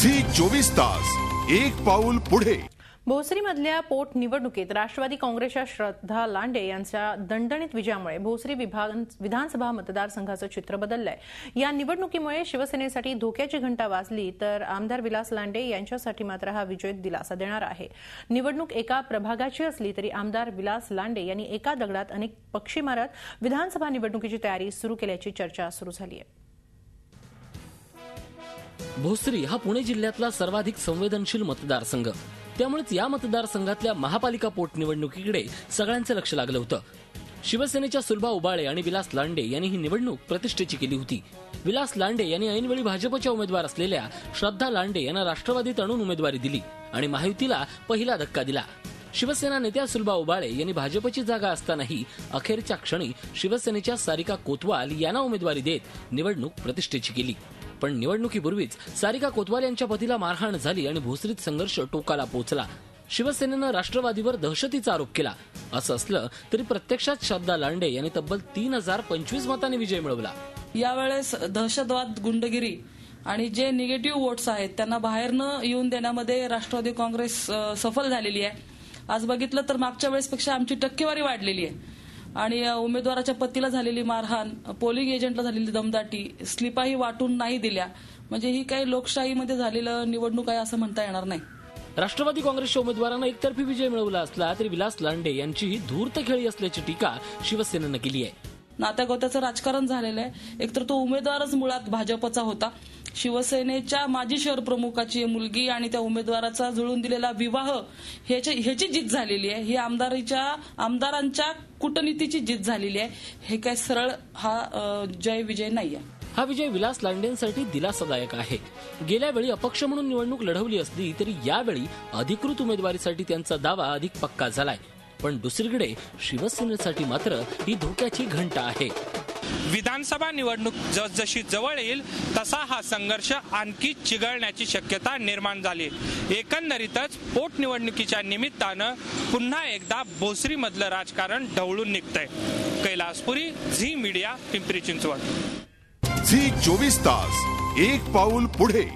Zee 24 तास एक पाऊल पुढे। भोसरीमधल्या पोटनिवडणुकीत राष्ट्रवादी काँग्रेसच्या श्रद्धा लांडे यांच्या दणदणीत विजयामुळे भोसरी विधानसभा मतदारसंघाचं चित्र बदललंय। या निवडणुकीमुळे शिवसेनेसाठी धोक्याची घंटा वाजली तर आमदार विलास लांडे यांच्यासाठी मात्र हा विजय दिलासा देणार आहे। निवडणूक एका प्रभागाची असली तरी आमदार विलास लांडे यांनी एका दगडात अनेक पक्षी मारत विधानसभा निवडणुकीची तयारी सुरू केल्याची चर्चा सुरू झाली आहे। भोसरी हा पुणे जिल्ह्यातला सर्वाधिक संवेदनशील मतदारसंघ, त्यामुळेच या मतदारसंघातल्या महापालिका पोटनिवडणुकीकडे सगळ्यांचं लक्ष लागलं होतं। शिवसेनेच्या सुलभा उबाळे आणि विलास लांडे यांनी ही निवडणूक प्रतिष्ठेची केली होती। विलास लांडे यांनी ऐनवेळी भाजपच्या उमेदवार असलेल्या श्रद्धा लांडे यांना राष्ट्रवादीत आणून उमेदवारी दिली आणि महायुतीला पहिला धक्का दिला। शिवसेना नेत्या सुलभा उबाळे यांनी भाजपची जागा असतानाही अखेरच्या क्षणी शिवसेनेच्या सारिका कोतवाल यांना उमेदवारी देत निवडणूक प्रतिष्ठेची केली। पण निवडणुकीपूर्वीच सारिका कोतवाल यांच्या पतीला मारहाण झाली आणि भोसरीत संघर्ष टोकाला पोहोचला। शिवसेनेनं राष्ट्रवादीवर दहशतीचा आरोप केला। असं असलं तरी प्रत्यक्षात श्रद्धा लांडे यांनी तब्बल 3025 मतांनी विजय मिळवला। यावेळेस दहशतवाद, गुंडगिरी आणि जे निगेटिव्ह वोट्स आहेत त्यांना बाहेर न येऊन देण्यामध्ये राष्ट्रवादी काँग्रेस सफल झालेली आहे। आज बघितलं तर मागच्या वेळेसपेक्षा आमची टक्केवारी वाढलेली आहे आणि उमेदवाराच्या पतीला झालेली मारहाण, पोलिंग एजंटला झालेली दमदाटी, स्लिपाही वाटून नाही दिल्या, म्हणजे ही काही लोकशाहीमध्ये झालेलं निवडणूक आहे असं म्हणता येणार नाही। राष्ट्रवादी काँग्रेसच्या उमेदवारांना एकतर्फी विजय मिळवला असला तरी विलास लांडे यांची ही धूर्त खेळी असल्याची टीका शिवसेनेनं केली आहे। नात्यागोत्याचं राजकारण झालेलं आहे। एकतर तो उमेदवारच मुळात भाजपचा होता। शिवसेनेच्या माजी शहर प्रमुखाची मुलगी आणि त्या उमेदवाराचा जुळून दिलेला विवाह ह्याची जीत झालेली आहे। ही आमदारांच्या कूटनीतीची जीत झालेली आहे। हे काय सरळ हा जय विजय नाही आहे। हा विजय विलास लांडेंसाठी दिलासादायक आहे। गेल्या वेळी अपक्ष म्हणून निवडणूक लढवली असली तरी यावेळी अधिकृत उमेदवारीसाठी त्यांचा दावा अधिक पक्का झालाय। पण दुसरीकडे शिवसेनेसाठी मात्र ही धोक्याची घंटा आहे। विधानसभा निवडणूक जसजशी जवळ येईल तसा हा संघर्ष आणखी चिघळण्याची शक्यता निर्माण झाली। एकंदरीतच पोटनिवडणुकीच्या निमित्तानं पुन्हा एकदा भोसरी मधलं राजकारण ढवळून निघतंय। कैलासपुरी, झी मीडिया, पिंपरी चिंचवड। झी 24 तास एक पाऊल पुढे।